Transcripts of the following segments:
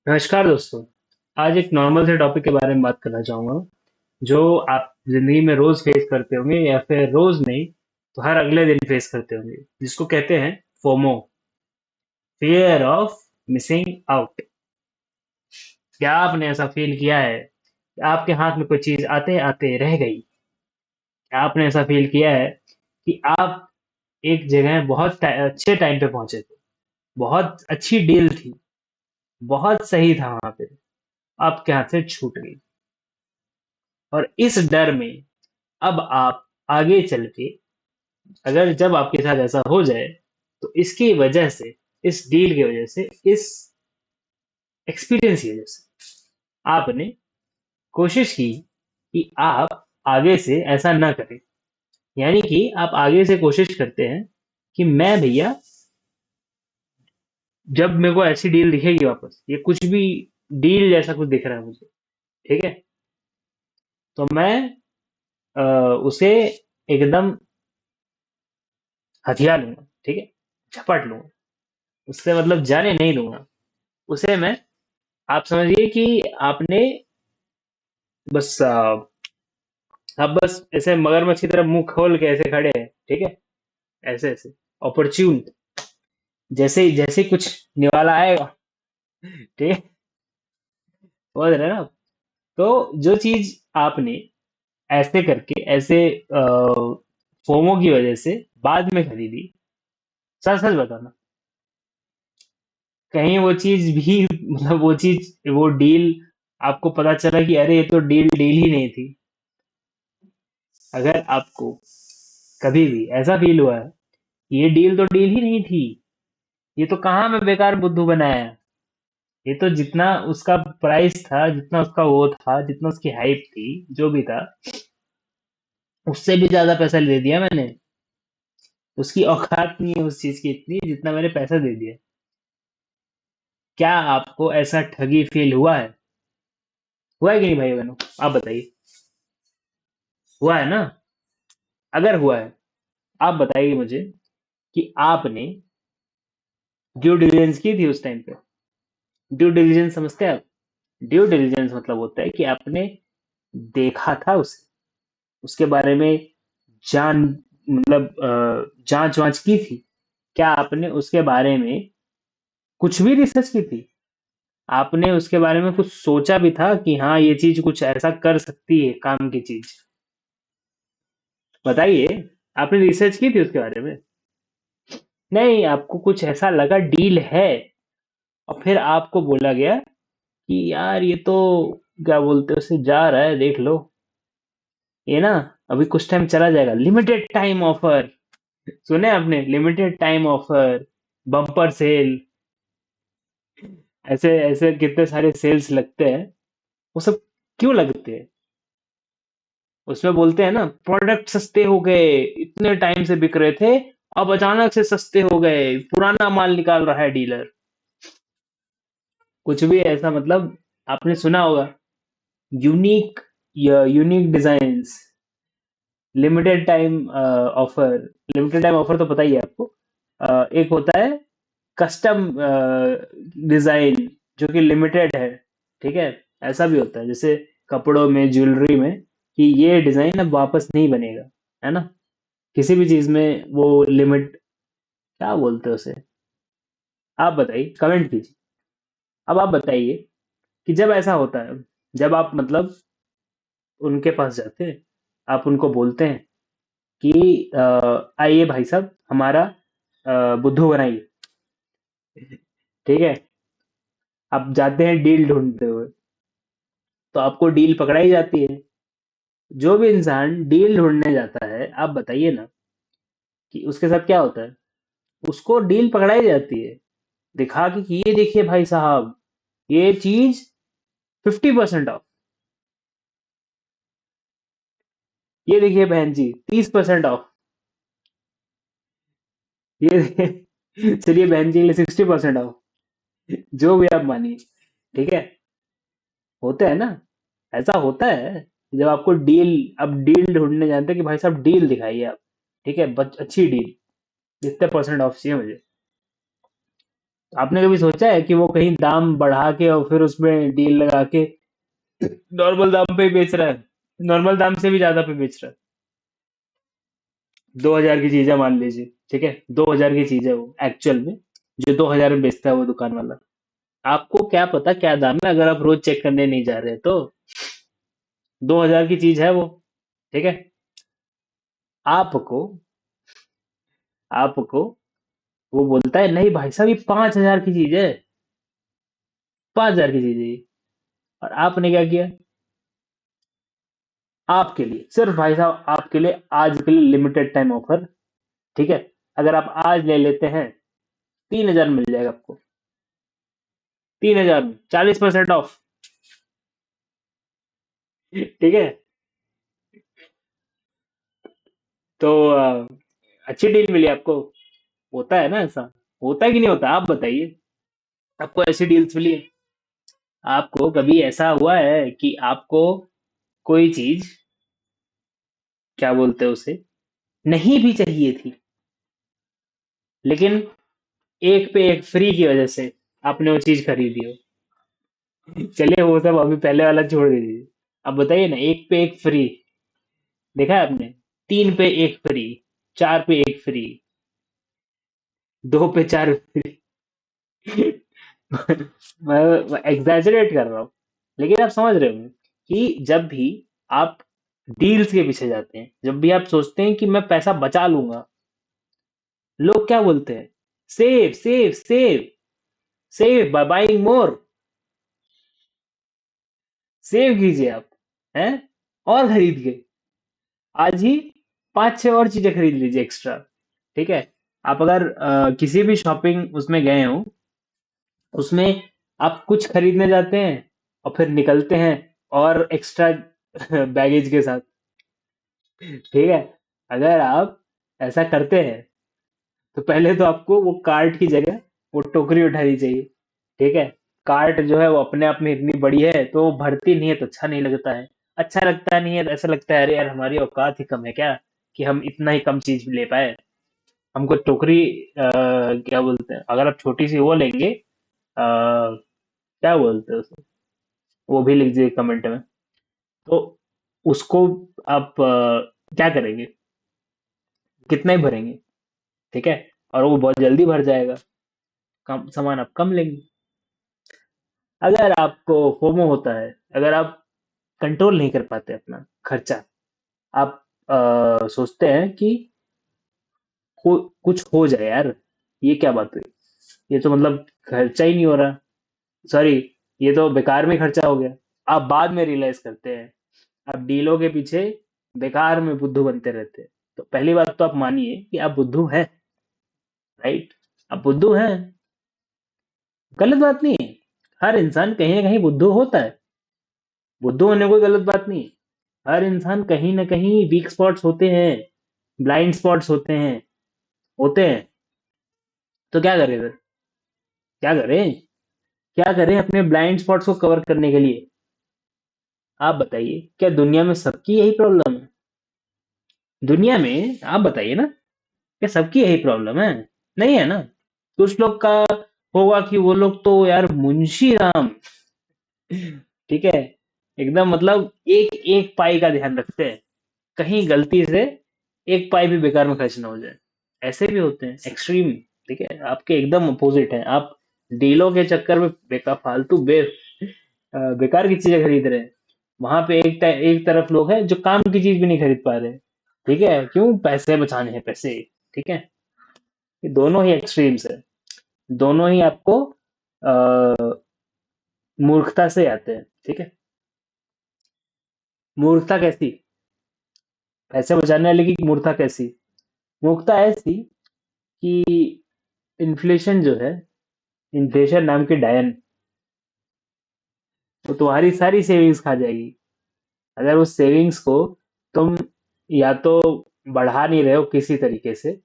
नमस्कार दोस्तों। आज एक नॉर्मल से टॉपिक के बारे में बात करना चाहूंगा जो आप जिंदगी में रोज फेस करते होंगे या फिर रोज नहीं तो हर अगले दिन फेस करते होंगे, जिसको कहते हैं FOMO, fear of missing out. क्या आपने ऐसा फील किया है कि आपके हाथ में कोई चीज आते आते रह गई? क्या आपने ऐसा फील किया है कि आप एक जगह अच्छे टाइम पे पहुंचे थे, बहुत अच्छी डील थी, बहुत सही था वहां पे, आपके हाथ से छूट गई, और इस डर में अब आप आगे चल के, अगर जब आपके साथ ऐसा हो जाए, तो इसकी वजह से, इस डील की वजह से, इस एक्सपीरियंस की वजह से आपने कोशिश की कि आप आगे से ऐसा ना करें। यानी कि आप आगे से कोशिश करते हैं कि मैं भैया, जब मेरे को ऐसी डील दिखेगी वापस, ये कुछ भी डील जैसा कुछ दिख रहा है मुझे, ठीक है, तो मैं अ, उसे एकदम हथिया लूंगा, ठीक है, झपट लूंगा, उससे मतलब जाने नहीं दूंगा उसे मैं। आप समझिए कि आपने बस आप बस ऐसे मगरमच्छ की तरह मुंह खोल के ऐसे खड़े हैं, ठीक है, ऐसे ऐसे ऑपर्च्यून, जैसे जैसे कुछ निवाला आएगा, ठीक है, समझ रहे हैं ना आप? तो जो चीज आपने ऐसे करके, ऐसे फोमो की वजह से बाद में खरीदी, सच सच बताना, कहीं वो चीज भी मतलब वो चीज, वो डील, आपको पता चला कि अरे ये तो डील डील ही नहीं थी। अगर आपको कभी भी ऐसा फील हुआ है कि ये डील तो डील ही नहीं थी, ये तो कहाँ मैं बेकार बुद्धू बनाया, ये तो जितना उसका प्राइस था, जितना उसका वो था, जितना उसकी हाइप थी, जो भी था, उससे भी ज्यादा पैसा ले दिया मैंने। उसकी औकात नहीं है उस चीज की इतनी जितना मैंने पैसा दे दिया। क्या आपको ऐसा ठगी फील हुआ है कि नहीं भाई बहनों? आप बताइए। हुआ है ना? अगर हुआ है, आप बताइए मुझे कि आपने ड्यू डिलिजेंस की थी उस टाइम पे। ड्यू डिलिजेंस समझते हैं आप? ड्यू डिलिजेंस मतलब होता है कि आपने देखा था उसे, उसके बारे में जान मतलब जांच वांच की थी। क्या आपने उसके बारे में कुछ भी रिसर्च की थी? आपने उसके बारे में कुछ सोचा भी था कि हाँ ये चीज कुछ ऐसा कर सकती है, काम की चीज? बताइए। आपने रिसर्च की थी उसके बारे में? नहीं, आपको कुछ ऐसा लगा डील है, और फिर आपको बोला गया कि यार ये तो, क्या बोलते हैं उसे, जा रहा है, देख लो, ये ना अभी कुछ टाइम चला जाएगा, लिमिटेड टाइम ऑफर। सुने आपने? Limited time offer, bumper cell, ऐसे ऐसे कितने सारे सेल्स लगते हैं। वो सब क्यों लगते हैं? उसमें बोलते हैं ना, प्रोडक्ट सस्ते हो गए, इतने टाइम से बिक रहे थे, अब अचानक से सस्ते हो गए, पुराना माल निकाल रहा है डीलर। कुछ भी ऐसा मतलब आपने सुना होगा, unique, unique designs, limited time offer. Limited time offer तो पता ही है आपको। एक होता है कस्टम डिजाइन, जो कि लिमिटेड है, ठीक है। ऐसा भी होता है जैसे कपड़ों में, ज्वेलरी में, कि ये डिजाइन अब वापस नहीं बनेगा, है ना। किसी भी चीज में वो लिमिट, क्या बोलते हैं उसे, आप बताइए, कमेंट कीजिए। अब आप बताइए कि जब ऐसा होता है, जब आप मतलब उनके पास जाते हैं, आप उनको बोलते हैं कि आइए भाई साहब, हमारा बुद्धू बनाइए, ठीक है। आप जाते हैं डील ढूंढते हुए, तो आपको डील पकड़ाई जाती है। जो भी इंसान डील ढूंढने जाता है, आप बताइए ना कि उसके साथ क्या होता है। उसको डील पकड़ाई जाती है, दिखा के कि ये देखिए भाई साहब, ये चीज 50% ऑफ, ये देखिए बहन जी 30% ऑफ, ये देखिए चलिए बहन जी के लिए 60% ऑफ, जो भी आप मानिए, ठीक है। होता है ना, ऐसा होता है। जब आपको डील, अब डील ढूंढने जानते हैं कि भाई साहब डील दिखाइए आप, ठीक है, अच्छी डील, इतने परसेंट ऑफ चाहिए मुझे। आपने कभी सोचा है कि वो कहीं दाम बढ़ा के और फिर उसमें डील लगा के नॉर्मल दाम पे ही बेच रहा है? नॉर्मल दाम से भी ज्यादा पे बेच रहा है। 2,000 की चीज है मान लीजिए, ठीक है, 2,000 की चीज है वो एक्चुअल में, जो 2,000 में बेचता है वो दुकान वाला। आपको क्या पता क्या दाम है, अगर आप रोज चेक करने नहीं जा रहे तो। 2,000 की चीज है वो, ठीक है। आपको आपको वो बोलता है नहीं भाई साहब, ये 5,000 की चीज है, 5,000 की चीज है ये। और आपने क्या किया? आपके लिए, सिर्फ भाई साहब आपके लिए, आज के लिए लिमिटेड टाइम ऑफर, ठीक है। अगर आप आज ले लेते हैं, 3,000 मिल जाएगा आपको। 3,000 में 40% ऑफ, ठीक है। तो अच्छी डील मिली आपको। होता है ना ऐसा? होता है कि नहीं होता, आप बताइए। आपको ऐसी डील्स मिली है? आपको कभी ऐसा हुआ है कि आपको कोई चीज, क्या बोलते हैं उसे, नहीं भी चाहिए थी, लेकिन एक पे एक फ्री की वजह से आपने वो चीज खरीदी हो? चलिए वो सब अभी पहले वाला छोड़ दीजिए। अब बताइए ना, एक पे एक फ्री, देखा है आपने? 3 पे एक फ्री, 4 पे एक फ्री, 2 पे 4 फ्री। मैं एग्जैजरेट कर रहा हूँ, लेकिन आप समझ रहे हो कि जब भी आप डील्स के पीछे जाते हैं, जब भी आप सोचते हैं कि मैं पैसा बचा लूंगा, लोग क्या बोलते हैं? Save save save, save by buying more. Save कीजिए आप, हैं, और खरीद के आज ही 5-6 और चीजें खरीद लीजिए एक्स्ट्रा, ठीक है। आप अगर किसी भी शॉपिंग उसमें गए हो, उसमें आप कुछ खरीदने जाते हैं और फिर निकलते हैं और एक्स्ट्रा बैगेज के साथ, ठीक है। अगर आप ऐसा करते हैं, तो पहले तो आपको वो कार्ट की जगह वो टोकरी उठानी चाहिए, ठीक है। कार्ट जो है वो अपने आप में इतनी बड़ी है तो वो भरती नहीं है तो अच्छा नहीं लगता है। अच्छा लगता नहीं है तो ऐसा लगता है अरे यार हमारी औकात ही कम है क्या, कि हम इतना ही कम चीज ले पाए। हमको टोकरी क्या बोलते हैं, अगर आप छोटी सी वो लेंगे, क्या बोलते हैं उसे, वो भी लिख दीजिए कमेंट में। तो उसको आप क्या करेंगे, कितना ही भरेंगे, ठीक है। और वो बहुत जल्दी भर जाएगा, कम सामान आप कम लेंगे। अगर आपको फोमो होता है, अगर आप कंट्रोल नहीं कर पाते अपना खर्चा, आप सोचते हैं कि कुछ हो जाए यार, ये क्या बात हुई, ये तो मतलब खर्चा ही नहीं हो रहा, सॉरी, ये तो बेकार में खर्चा हो गया। आप बाद में रियलाइज करते हैं, आप डीलों के पीछे बेकार में बुद्धू बनते रहते हैं। तो पहली बात तो आप मानिए कि आप बुद्धू हैं, राइट? आप बुद्धू हैं, गलत बात नहीं है। हर इंसान कहीं ना कहीं बुद्धू होता है, बुद्धू होने कोई गलत बात नहीं है। हर इंसान कहीं ना कहीं वीक स्पॉट्स होते हैं, ब्लाइंड स्पॉट्स होते हैं। तो क्या करें फिर? क्या करें? क्या करें अपने ब्लाइंड स्पॉट्स को कवर करने के लिए? आप बताइए, क्या दुनिया में सबकी यही प्रॉब्लम है? दुनिया में आप बताइए ना, क्या सबकी यही प्रॉब्लम है? नहीं है ना। कुछ लोग का होगा कि वो लोग तो यार मुंशी राम, ठीक है, एकदम मतलब एक एक पाई का ध्यान रखते हैं, कहीं गलती से एक पाई भी बेकार में खर्च ना हो जाए। ऐसे भी होते हैं एक्सट्रीम, ठीक है। आपके एकदम अपोजिट हैं आप, डीलों के चक्कर में बेकार फालतू बेकार की चीजें खरीद रहे हैं। वहां पे एक तरफ लोग हैं जो काम की चीज भी नहीं खरीद पा रहे हैं, ठीक है, क्यों? पैसे बचाने हैं, पैसे, ठीक है। ये दोनों ही एक्सट्रीम्स है, दोनों ही आपको मूर्खता से आते हैं, ठीक है। मूर्खता कैसी? पैसे बचाने वाले की मूर्खता कैसी? मूर्खता ऐसी कि इन्फ्लेशन जो है, इन्फ्लेशन नाम की डायन, वो तुम्हारी सारी सेविंग्स खा जाएगी। अगर उस सेविंग्स को तुम या तो बढ़ा नहीं रहे हो किसी तरीके से,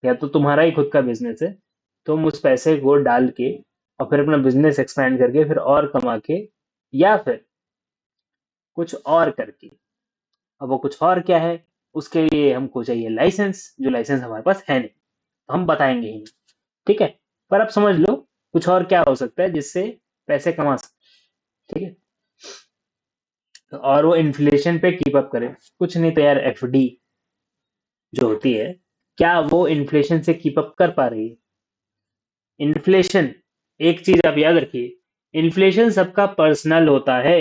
या तो तुम्हारा ही खुद का बिजनेस है, तुम उस पैसे को डाल के और फिर अपना बिजनेस एक्सपैंड करके फिर और कमा के, या फिर कुछ और करके। अब वो कुछ और क्या है? उसके लिए हमको चाहिए लाइसेंस, जो लाइसेंस हमारे पास है नहीं, तो हम बताएंगे ही नहीं, ठीक है। पर आप समझ लो, कुछ और क्या हो सकता है जिससे पैसे कमा सकते, ठीक है। और वो इन्फ्लेशन पे कीप अप करे। कुछ नहीं तो यार एफडी जो होती है, क्या वो इन्फ्लेशन से कीप अप कर पा रही है? इन्फ्लेशन, एक चीज आप याद रखिए, इन्फ्लेशन सबका पर्सनल होता है।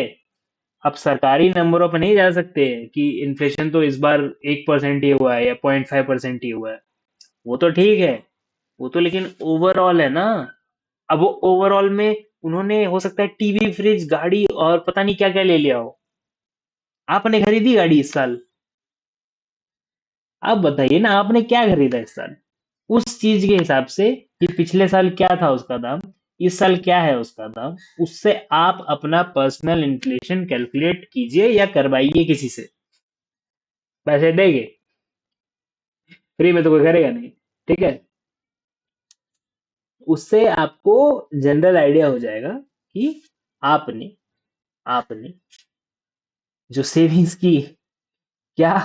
आप सरकारी नंबरों पर नहीं जा सकते कि इन्फ्लेशन तो इस बार 1% ही हुआ है या 0.5% ही हुआ है। वो तो ठीक है, वो तो लेकिन ओवरऑल है ना। अब वो ओवरऑल में उन्होंने हो सकता है टीवी, फ्रिज, गाड़ी और पता नहीं क्या क्या ले लिया हो। आपने खरीदी गाड़ी इस साल? आप बताइए ना, आपने क्या खरीदा इस साल? उस चीज के हिसाब से कि पिछले साल क्या था उसका दाम, इस साल क्या है उसका दाम, उससे आप अपना पर्सनल इन्फ्लेशन कैलकुलेट कीजिए या करवाइए किसी से। पैसे देंगे? फ्री में तो कोई करेगा नहीं, ठीक है। उससे आपको जनरल आइडिया हो जाएगा कि आपने आपने जो सेविंग्स की, क्या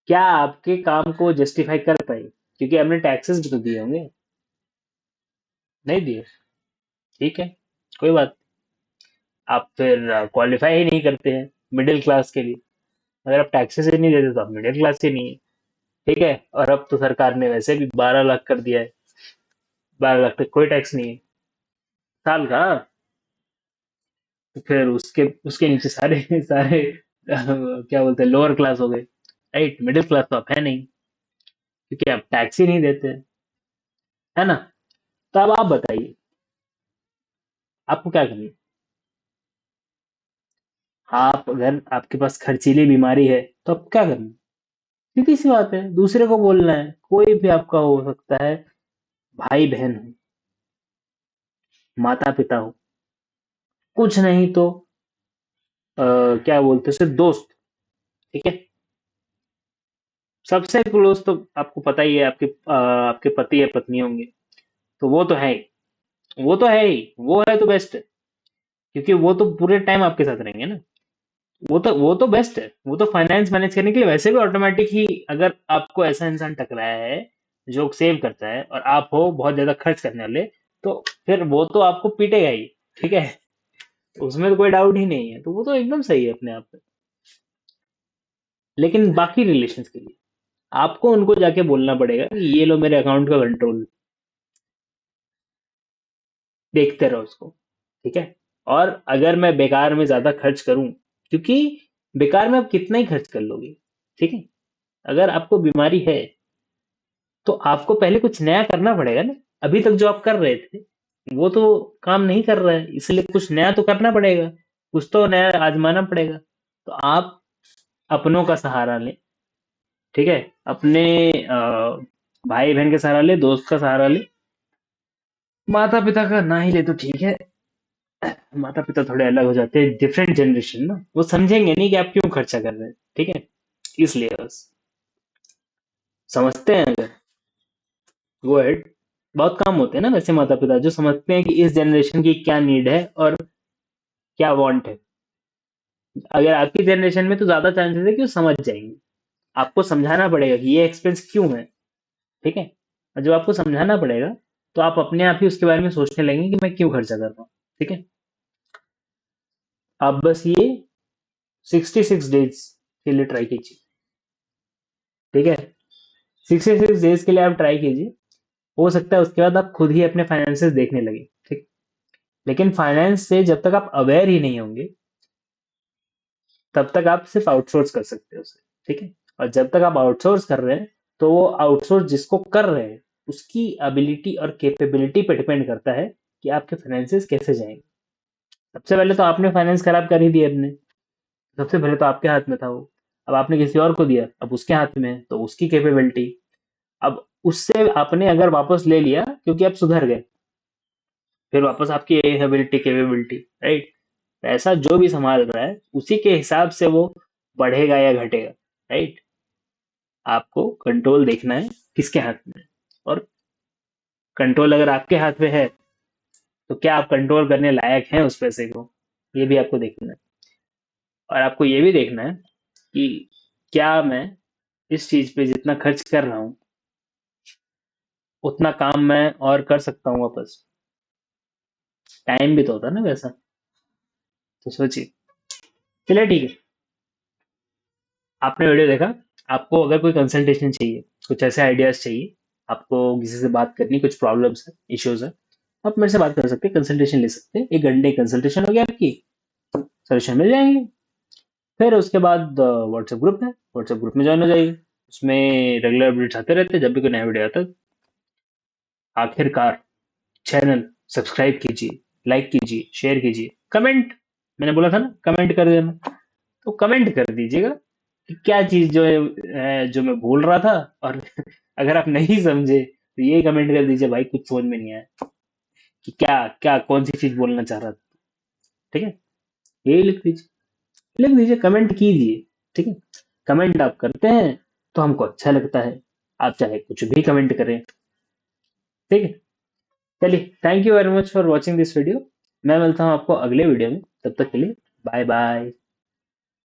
क्या आपके काम को जस्टिफाई कर पाए, क्योंकि आपने टैक्सेस भी तो दिए होंगे। नहीं दिए? ठीक है, कोई बात। आप फिर क्वालिफाई ही नहीं करते हैं मिडिल क्लास के लिए। अगर आप टैक्सेस ही नहीं देते तो आप मिडिल क्लास ही नहीं है, ठीक है। और अब तो सरकार ने वैसे भी 12 लाख कर दिया है, 12 लाख तक कोई टैक्स नहीं है साल का। तो फिर उसके उसके नीचे सारे सारे क्या बोलते हैं, लोअर क्लास हो गए, राइट। मिडिल क्लास तो आप है नहीं, क्योंकि आप टैक्स ही नहीं देते, है ना। तो अब आप बताइए, आपको क्या करना है? आप अगर आपके पास खर्चीली बीमारी है तो आप क्या करना है? सीधी सी बात है, दूसरे को बोलना है। कोई भी आपका हो सकता है, भाई बहन हो, माता पिता हो, कुछ नहीं तो क्या बोलते हैं उसे, दोस्त, ठीक है। सबसे क्लोज तो आपको पता ही है, आपके पति या पत्नी होंगे। तो वो तो है ही, वो तो है ही, वो है तो बेस्ट है, क्योंकि वो तो पूरे टाइम आपके साथ रहेंगे ना। वो तो बेस्ट है, वो तो फाइनेंस मैनेज करने के लिए वैसे भी ऑटोमेटिक ही। अगर आपको ऐसा इंसान टकराया है जो सेव करता है और आप हो बहुत ज्यादा खर्च करने वाले, तो फिर वो तो आपको पीटेगा ही, ठीक है। उसमें तो कोई डाउट ही नहीं है, तो वो तो एकदम सही है अपने आप में। लेकिन बाकी रिलेशंस के लिए आपको उनको जाके बोलना पड़ेगा कि ये लो मेरे अकाउंट का कंट्रोल, देखते रहो उसको, ठीक है। और अगर मैं बेकार में ज्यादा खर्च करूं, क्योंकि बेकार में आप कितना ही खर्च कर लोगे, ठीक है। अगर आपको बीमारी है तो आपको पहले कुछ नया करना पड़ेगा ना। अभी तक जो आप कर रहे थे वो तो काम नहीं कर रहा है, इसलिए कुछ नया तो करना पड़ेगा, कुछ तो नया आजमाना पड़ेगा। तो आप अपनों का सहारा लें, ठीक है। अपने भाई बहन का सहारा ले, दोस्त का सहारा ले। माता पिता का ना ही ले तो ठीक है, माता पिता थोड़े अलग हो जाते हैं, डिफरेंट जनरेशन ना, वो समझेंगे नहीं कि आप क्यों खर्चा कर रहे हैं, ठीक है। इसलिए बस समझते हैं अगर, गो अहेड। बहुत कम होते हैं ना वैसे माता पिता जो समझते हैं कि इस जनरेशन की क्या नीड है और क्या वांट है। अगर आपकी जनरेशन में तो ज्यादा चांसेस है कि वो समझ जाएंगे। आपको समझाना पड़ेगा कि ये एक्सपेंस क्यों है, ठीक है। और जब आपको समझाना पड़ेगा तो आप अपने आप ही उसके बारे में सोचने लगेंगे कि मैं क्यों खर्चा कर रहा हूँ, ठीक है। आप बस ये 66 डेज के लिए ट्राई कीजिए, ठीक है। 66 डेज के लिए आप ट्राई कीजिए। हो सकता है उसके बाद आप खुद ही अपने फाइनेंसेस देखने लगे, ठीक। लेकिन फाइनेंस से जब तक आप अवेयर ही नहीं होंगे, तब तक आप सिर्फ आउटसोर्स कर सकते हो उसे, ठीक है। और जब तक आप आउटसोर्स कर रहे हैं, तो वो आउटसोर्स जिसको कर रहे हैं उसकी एबिलिटी और कैपेबिलिटी पे डिपेंड करता है कि आपके फाइनेंसेस कैसे जाएंगे। सबसे पहले तो आपने फाइनेंस खराब कर ही दिए अपने, सबसे पहले तो आपके हाथ में था वो। अब आपने किसी और को दिया, अब उसके हाथ में है तो उसकी कैपेबिलिटी। अब उससे आपने अगर वापस ले लिया क्योंकि आप सुधर गए, फिर वापस आपकी एबिलिटी कैपेबिलिटी, राइट। पैसा जो भी संभाल रहा है उसी के हिसाब से वो बढ़ेगा या घटेगा, राइट। आपको कंट्रोल देखना है किसके हाथ में है। और कंट्रोल अगर आपके हाथ में है तो क्या आप कंट्रोल करने लायक हैं उस पैसे को, ये भी आपको देखना है। और आपको ये भी देखना है कि क्या मैं इस चीज पे जितना खर्च कर रहा हूँ उतना काम मैं और कर सकता हूँ वापस। टाइम भी तो होता है ना वैसा। तो सोचिए। चलिए ठीक है। आपने वीडियो देखा। आपको अगर कोई कंसल्टेशन चाहिए, कुछ ऐसे आइडियाज चाहिए, आपको किसी से बात करनी, कुछ प्रॉब्लम्स है, इश्यूज है, आप मेरे से बात कर सकते हैं, कंसल्टेशन ले सकते हैं। 1 घंटे कंसल्टेशन हो गया आपकी, सोल्यूशन मिल जाएंगे। फिर उसके बाद व्हाट्सएप ग्रुप है, व्हाट्सएप ग्रुप में ज्वाइन हो जाइए। उसमें रेगुलर अपडेट्स आते रहते हैं, जब भी कोई नया वीडियो आता है। आखिरकार चैनल सब्सक्राइब कीजिए, लाइक कीजिए, शेयर कीजिए, कमेंट। मैंने बोला था ना कमेंट कर देना, तो कमेंट कर दीजिएगा कि क्या चीज जो है जो मैं बोल रहा था। और अगर आप नहीं समझे तो ये कमेंट कर दीजिए, भाई कुछ समझ में नहीं आया कि क्या क्या कौन सी चीज बोलना चाह रहा था। ठीक है, यही लिख दीजिए, कमेंट कीजिए। ठीक है, कमेंट आप करते हैं तो हमको अच्छा लगता है। आप चाहे कुछ भी कमेंट करें। ठीक है, चलिए, thank you very much for watching this video. मैं मिलता हूँ आपको अगले वीडियो में, तब तक के लिए बाय बाय।